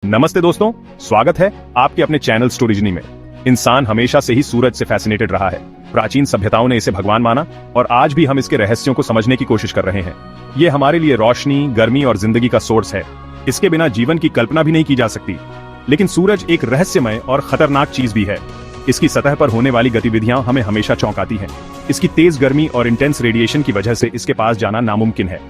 नमस्ते दोस्तों, स्वागत है आपके अपने चैनल स्टोरीजनी में। इंसान हमेशा से ही सूरज से फैसिनेटेड रहा है। प्राचीन सभ्यताओं ने इसे भगवान माना और आज भी हम इसके रहस्यों को समझने की कोशिश कर रहे हैं। ये हमारे लिए रोशनी, गर्मी और जिंदगी का सोर्स है। इसके बिना जीवन की कल्पना भी नहीं की जा सकती। लेकिन सूरज एक रहस्यमय और खतरनाक चीज भी है। इसकी सतह पर होने वाली गतिविधियां हमें हमेशा चौंकाती हैं। इसकी तेज गर्मी और इंटेंस रेडिएशन की वजह से इसके पास जाना नामुमकिन है।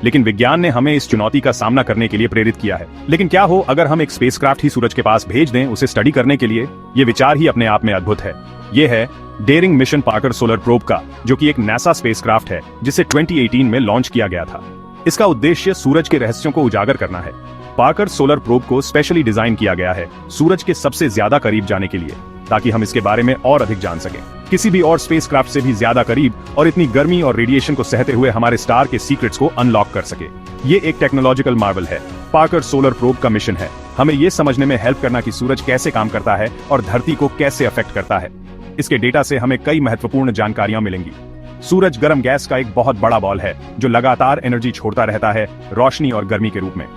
लेकिन विज्ञान ने हमें इस चुनौती का सामना करने के लिए प्रेरित किया है। लेकिन क्या हो अगर हम एक स्पेसक्राफ्ट ही सूरज के पास भेज दें उसे स्टडी करने के लिए? ये विचार ही अपने आप में अद्भुत है। ये है daring mission Parker solar probe का, जो कि एक नासा स्पेसक्राफ्ट है जिसे 2018 में लॉन्च किया गया था। इसका उद्देश्य सूरज के रहस्यों को उजागर करना है। पार्कर सोलर प्रोब को स्पेशली डिजाइन किया गया है सूरज के सबसे ज्यादा करीब जाने के लिए, ताकि हम इसके बारे में और अधिक जान सकें। किसी भी और स्पेसक्राफ्ट से भी ज्यादा करीब और इतनी गर्मी और रेडिएशन को सहते हुए हमारे स्टार के सीक्रेट्स को अनलॉक कर सके। ये एक टेक्नोलॉजिकल मार्वल है। पार्कर सोलर प्रोब का मिशन है हमें ये समझने में हेल्प करना कि सूरज कैसे काम करता है और धरती को कैसे अफेक्ट करता है। इसके डेटा से हमें कई महत्वपूर्ण जानकारियां मिलेंगी। सूरज गर्म गैस का एक बहुत बड़ा बॉल है जो लगातार एनर्जी छोड़ता रहता है, रोशनी और गर्मी के रूप में।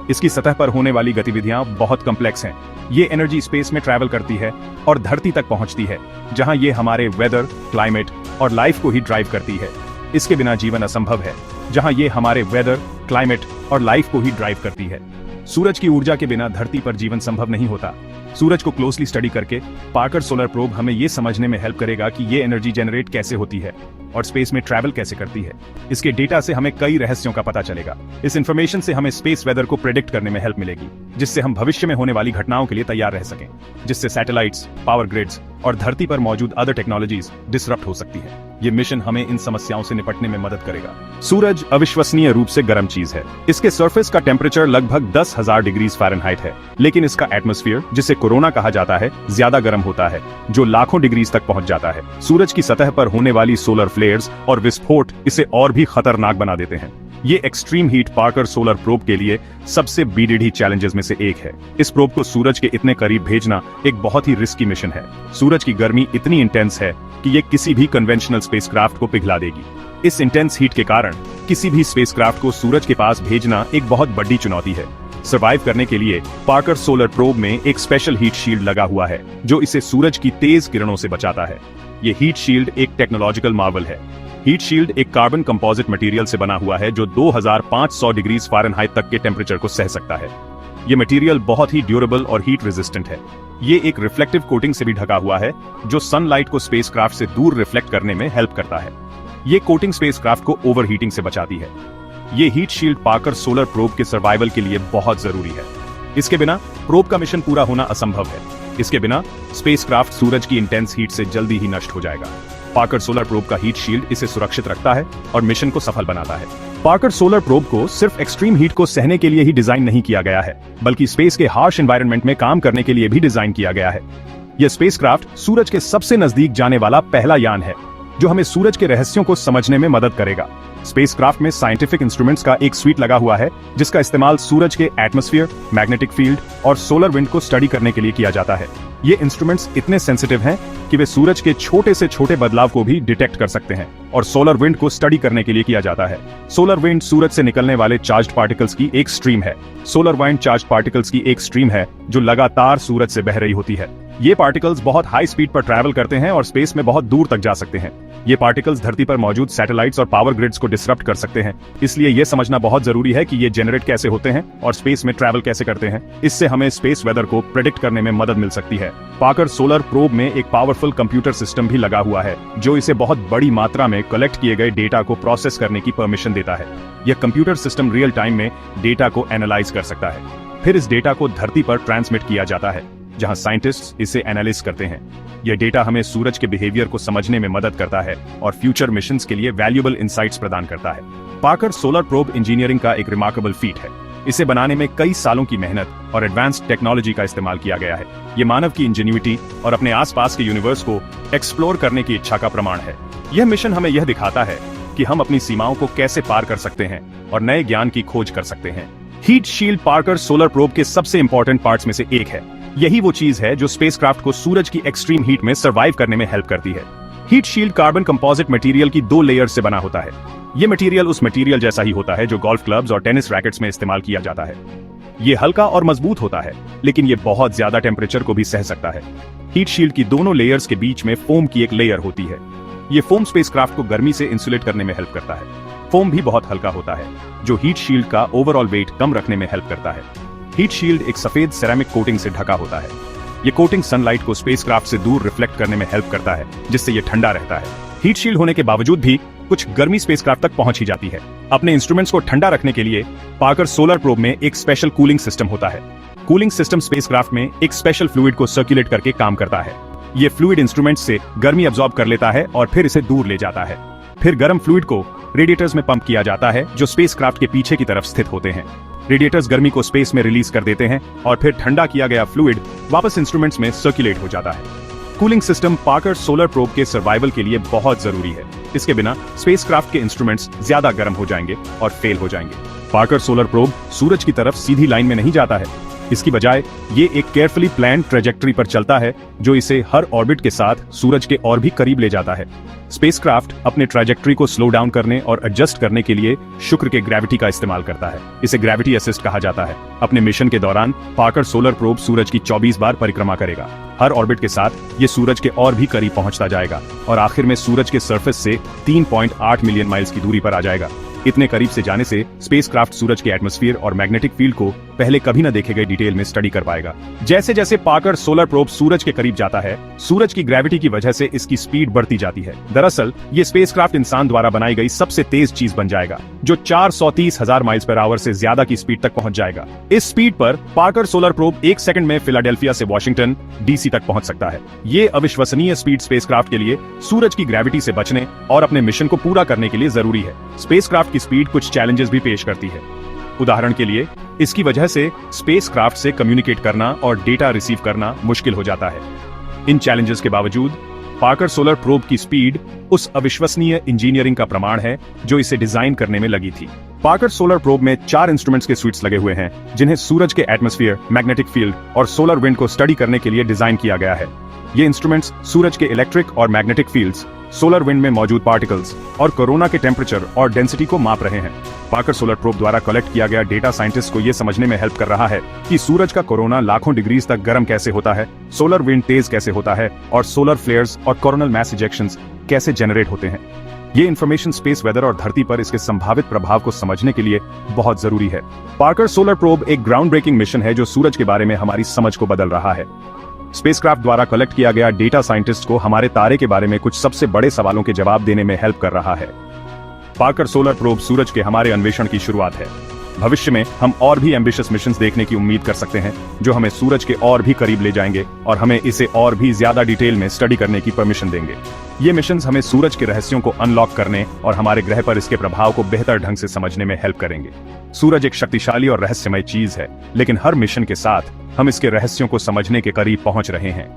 इसकी सतह पर होने वाली गतिविधियां बहुत कॉम्प्लेक्स हैं। ये एनर्जी स्पेस में ट्रैवल करती है और धरती तक पहुंचती है, जहां ये हमारे वेदर, क्लाइमेट और लाइफ को ही ड्राइव करती है। इसके बिना जीवन असंभव है, जहां ये हमारे वेदर, क्लाइमेट और लाइफ को ही ड्राइव करती है। सूरज की ऊर्जा के बिना धरती पर जीवन संभव नहीं होता। सूरज को क्लोजली स्टडी करके पार्कर सोलर प्रोब हमें ये समझने में हेल्प करेगा कि ये एनर्जी जनरेट कैसे होती है और स्पेस में ट्रैवल कैसे करती है। इसके डेटा से हमें कई रहस्यों का पता चलेगा। इस इंफॉर्मेशन से हमें स्पेस वेदर को प्रेडिक्ट करने में हेल्प मिलेगी, जिससे हम भविष्य में होने वाली घटनाओं के लिए तैयार रह सकें, जिससे सैटेलाइट्स, पावर ग्रिड्स और धरती पर मौजूद अदर टेक्नोलॉजीज डिसरप्ट हो सकती है। ये मिशन हमें इन समस्याओं से निपटने में मदद करेगा। सूरज अविश्वसनीय रूप से गर्म चीज है। इसके सरफेस का टेम्परेचर लगभग 10,000 डिग्री फ़ारेनहाइट है, लेकिन इसका एटमॉस्फेयर, जिसे कोरोना कहा जाता है, ज्यादा गर्म होता है, जो लाखों डिग्रीज तक पहुंच जाता है। सूरज की सतह पर होने वाली सोलर फ्लेयर्स और विस्फोट इसे और भी खतरनाक बना देते हैं। ये extreme heat Parker solar probe के लिए सबसे बीडीडी चैलेंजेस में से एक है। इस प्रोब को सूरज के इतने करीब भेजना एक बहुत ही रिस्की मिशन है। सूरज की गर्मी इतनी इंटेंस है कि ये किसी भी कन्वेंशनल स्पेसक्राफ्ट को पिघला देगी। इस इंटेंस हीट के कारण किसी भी स्पेसक्राफ्ट को सूरज के पास भेजना एक बहुत बड़ी चुनौती है। सर्वाइव करने के लिए पार्कर सोलर प्रोब में एक स्पेशल हीट शील्ड लगा हुआ है जो इसे सूरज की तेज किरणों से बचाता है। ये हीट शील्ड एक टेक्नोलॉजिकल मार्वल है। हीट शील्ड एक कार्बन कंपोजिट मटेरियल से बना हुआ है जो 2500 डिग्री फ़ारेनहाइट तक के टेम्परेचर को सह सकता है। ये मटेरियल बहुत ही ड्यूरेबल और हीट रेजिस्टेंट है। ये एक रिफ्लेक्टिव कोटिंग से भी ढका हुआ है जो सनलाइट को स्पेसक्राफ्ट से दूर रिफ्लेक्ट करने में हेल्प करता है। ये कोटिंग स्पेसक्राफ्ट को ओवरहीटिंग से बचाती है। ये heat shield Parker solar probe के सर्वाइवल के लिए बहुत जरूरी है। इसके बिना प्रोब का मिशन पूरा होना असंभव है। इसके बिना स्पेसक्राफ्ट सूरज की इंटेंस हीट से जल्दी ही नष्ट हो जाएगा। पार्कर सोलर प्रोब का हीट शील्ड इसे सुरक्षित रखता है और मिशन को सफल बनाता है। पार्कर सोलर प्रोब को सिर्फ एक्सट्रीम हीट को सहने के लिए ही डिजाइन नहीं किया गया है, बल्कि स्पेस के हार्श एनवायरनमेंट में काम करने के लिए भी डिजाइन किया गया है। यह स्पेसक्राफ्ट सूरज के सबसे नजदीक जाने वाला पहला यान है जो हमें सूरज के रहस्यों को समझने में मदद करेगा। स्पेसक्राफ्ट में साइंटिफिक इंस्ट्रूमेंट्स का एक स्वीट लगा हुआ है जिसका इस्तेमाल सूरज के एटमॉस्फेयर, मैग्नेटिक फील्ड और सोलर विंड को स्टडी करने के लिए किया जाता है। ये इंस्ट्रूमेंट्स इतने सेंसिटिव हैं कि वे सूरज के छोटे से छोटे बदलाव को भी डिटेक्ट कर सकते हैं और सोलर विंड को स्टडी करने के लिए किया जाता है। सोलर विंड सूरज से निकलने वाले चार्ज्ड पार्टिकल्स की एक स्ट्रीम है। सोलर विंड चार्ज्ड पार्टिकल्स की एक स्ट्रीम है जो लगातार सूरज से बह रही होती है। ये पार्टिकल्स बहुत हाई स्पीड पर ट्रैवल करते हैं और स्पेस में बहुत दूर तक जा सकते हैं। ये पार्टिकल्स धरती पर मौजूद सैटेलाइट्स और पावर ग्रिड्स को डिसरप्ट कर सकते हैं। इसलिए यह समझना बहुत जरूरी है कि ये जनरेट कैसे होते हैं और स्पेस में ट्रैवल कैसे करते हैं। इससे हमें स्पेस वेदर को प्रेडिक्ट करने में मदद मिल सकती है। पार्कर सोलर प्रोब में एक पावरफुल कंप्यूटर सिस्टम भी लगा हुआ है जो इसे बहुत बड़ी मात्रा में कलेक्ट किए गए डेटा को प्रोसेस करने की परमिशन देता है। यह कंप्यूटर सिस्टम रियल टाइम में डेटा को एनालाइज कर सकता है। फिर इस डेटा को धरती पर ट्रांसमिट किया जाता है जहां साइंटिस्ट्स इसे एनालिस करते हैं। यह डेटा हमें सूरज के बिहेवियर को समझने में मदद करता है और फ्यूचर मिशंस के लिए वैल्यूएबल इंसाइट्स प्रदान करता है। पार्कर सोलर प्रोब इंजीनियरिंग का एक रिमार्केबल फीट है। इसे बनाने में कई सालों की मेहनत और एडवांस्ड टेक्नोलॉजी का इस्तेमाल किया गया है। ये मानव की इंजेन्युइटी और अपने आसपास के यूनिवर्स को एक्सप्लोर करने की इच्छा का प्रमाण है। यह मिशन हमें यह दिखाता है कि हम अपनी सीमाओं को कैसे पार कर सकते हैं और नए ज्ञान की खोज कर सकते हैं। Heat shield Parker solar probe के सबसे इंपॉर्टेंट पार्ट्स में से एक है। यही वो चीज है जो स्पेसक्राफ्ट को सूरज की एक्सट्रीम हीट में सर्वाइव करने में हेल्प करती है। Heat shield carbon composite material की 2 लेयर्स से बना होता है। ये मटेरियल उस मटेरियल जैसा ही होता है जो गोल्फ क्लब्स और टेनिस रैकेट्स में इस्तेमाल किया जाता है। ये हल्का और मजबूत होता है, लेकिन ये बहुत ज्यादा टेम्परेचर को भी सह सकता है। हीट शील्ड की दोनों लेयर्स के बीच में फोम की एक लेयर होती है। ये फोम स्पेसक्राफ्ट को गर्मी से इंसुलेट करने में हेल्प करता है। फोम भी बहुत हल्का होता है, जो हीट शील्ड का ओवरऑल वेट कम रखने में हेल्प करता है। हीट शील्ड एक सफेद सेरामिक कोटिंग से ढका होता है। ये कोटिंग सनलाइट को स्पेसक्राफ्ट से दूर रिफ्लेक्ट करने में हेल्प करता है, जिससे ये ठंडा रहता है। हीट शील्ड होने के बावजूद भी कुछ गर्मी स्पेसक्राफ्ट तक पहुंच ही जाती है। अपने इंस्ट्रूमेंट्स को ठंडा रखने के लिए पार्कर सोलर प्रोब में एक स्पेशल कूलिंग सिस्टम होता है। कूलिंग सिस्टम स्पेसक्राफ्ट में एक स्पेशल फ्लूइड को सर्कुलेट करके काम करता है। ये फ्लूइड इंस्ट्रूमेंट से गर्मी अब्सॉर्ब कर लेता है और फिर इसे दूर ले जाता है। फिर गर्म फ्लूइड को रेडिएटर्स में पंप किया जाता है, जो स्पेसक्राफ्ट के पीछे की तरफ स्थित होते हैं। रेडिएटर्स गर्मी को स्पेस में रिलीज कर देते हैं और फिर ठंडा किया गया फ्लूइड वापस इंस्ट्रूमेंट्स में सर्कुलेट हो जाता है। Cooling system Parker solar probe के सर्वाइवल के लिए बहुत जरूरी है। इसके बिना स्पेसक्राफ्ट के इंस्ट्रूमेंट्स ज्यादा गर्म हो जाएंगे और फेल हो जाएंगे। पार्कर सोलर प्रोब सूरज की तरफ सीधी लाइन में नहीं जाता है। इसकी बजाय ये एक केयरफुली प्लान्ड ट्रेजेक्टरी पर चलता है, जो इसे हर ऑर्बिट के साथ सूरज के और भी करीब ले जाता है। स्पेसक्राफ्ट अपने ट्रेजेक्टरी को स्लो डाउन करने और एडजस्ट करने के लिए शुक्र के ग्रेविटी का इस्तेमाल करता है। इसे ग्रेविटी असिस्ट कहा जाता है। अपने मिशन के दौरान पार्कर सोलर प्रोब सूरज की 24 बार परिक्रमा करेगा। हर ऑर्बिट के साथ ये सूरज के और भी करीब पहुंचता जाएगा और आखिर में सूरज के सरफेस से 3.8 मिलियन माइल्स की दूरी पर आ जाएगा। इतने करीब से जाने से स्पेसक्राफ्ट सूरज के एटमॉस्फेयर और मैग्नेटिक फील्ड को पहले कभी न देखे गए डिटेल में स्टडी कर पाएगा। जैसे जैसे पार्कर सोलर प्रोब सूरज के करीब जाता है, सूरज की ग्रेविटी की वजह से इसकी स्पीड बढ़ती जाती है। दरअसल ये स्पेसक्राफ्ट इंसान द्वारा बनाई गई सबसे तेज चीज बन जाएगा, जो 430,000 माइल्स पर आवर से ज्यादा की स्पीड तक पहुंच जाएगा। इस स्पीड पर पार्कर सोलर प्रोब 1 सेकंड में फिलाडेल्फिया से वॉशिंगटन डीसी तक पहुंच सकता है। ये अविश्वसनीय स्पीड स्पेसक्राफ्ट के लिए सूरज की ग्रेविटी से बचने और अपने मिशन को पूरा करने के लिए जरूरी है। स्पेसक्राफ्ट की स्पीड कुछ चैलेंजेस भी पेश करती है। उदाहरण के लिए, इसकी वजह से स्पेसक्राफ्ट से कम्युनिकेट करना और डेटा रिसीव करना मुश्किल हो जाता है। इन चैलेंजेस के बावजूद पार्कर सोलर प्रोब की स्पीड उस अविश्वसनीय इंजीनियरिंग का प्रमाण है जो इसे डिजाइन करने में लगी थी। पार्कर सोलर प्रोब में 4 इंस्ट्रूमेंट्स के स्विच लगे हुए हैं, जिन्हें सूरज के एटमॉस्फेयर, मैग्नेटिक फील्ड और सोलर विंड को स्टडी करने के लिए डिजाइन किया गया है। ये इंस्ट्रूमेंट्स सूरज के इलेक्ट्रिक और मैग्नेटिक फील्ड्स, सोलर विंड में मौजूद पार्टिकल्स और कोरोना के टेम्परेचर और डेंसिटी को माप रहे हैं। पार्कर सोलर प्रोब द्वारा कलेक्ट किया गया डेटा साइंटिस्ट को यह समझने में हेल्प कर रहा है कि सूरज का कोरोना लाखों डिग्रीज तक गर्म कैसे होता है, सोलर विंड तेज कैसे होता है और सोलर फ्लेयर्स और कोरोनल मैस इजेक्शंस कैसे जनरेट होते हैं। ये इन्फॉर्मेशन स्पेस वेदर और धरती पर इसके संभावित प्रभाव को समझने के लिए बहुत जरूरी है। पार्कर सोलर प्रोब एक ग्राउंड ब्रेकिंग मिशन है जो सूरज के बारे में हमारी समझ को बदल रहा है। स्पेसक्राफ्ट द्वारा कलेक्ट किया गया डेटा साइंटिस्ट को हमारे तारे के बारे में कुछ सबसे बड़े सवालों के जवाब देने में हेल्प कर रहा है। पार्कर सोलर प्रोब सूरज के हमारे अन्वेषण की शुरुआत है। भविष्य में हम और भी एम्बिशियस मिशंस देखने की उम्मीद कर सकते हैं, जो हमें सूरज के और भी करीब ले जाएंगे और हमें इसे और भी ज्यादा डिटेल में स्टडी करने की परमिशन देंगे। ये मिशंस हमें सूरज के रहस्यों को अनलॉक करने और हमारे ग्रह पर इसके प्रभाव को बेहतर ढंग से समझने में हेल्प करेंगे। सूरज एक शक्तिशाली और रहस्यमय चीज है, लेकिन हर मिशन के साथ हम इसके रहस्यों को समझने के करीब पहुंच रहे हैं।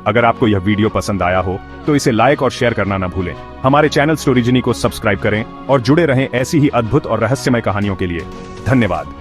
अगर आपको यह वीडियो पसंद आया हो तो इसे लाइक और शेयर करना न भूलें। हमारे चैनल स्टोरीजिनी को सब्सक्राइब करें और जुड़े रहें ऐसी ही अद्भुत और रहस्यमय कहानियों के लिए। धन्यवाद।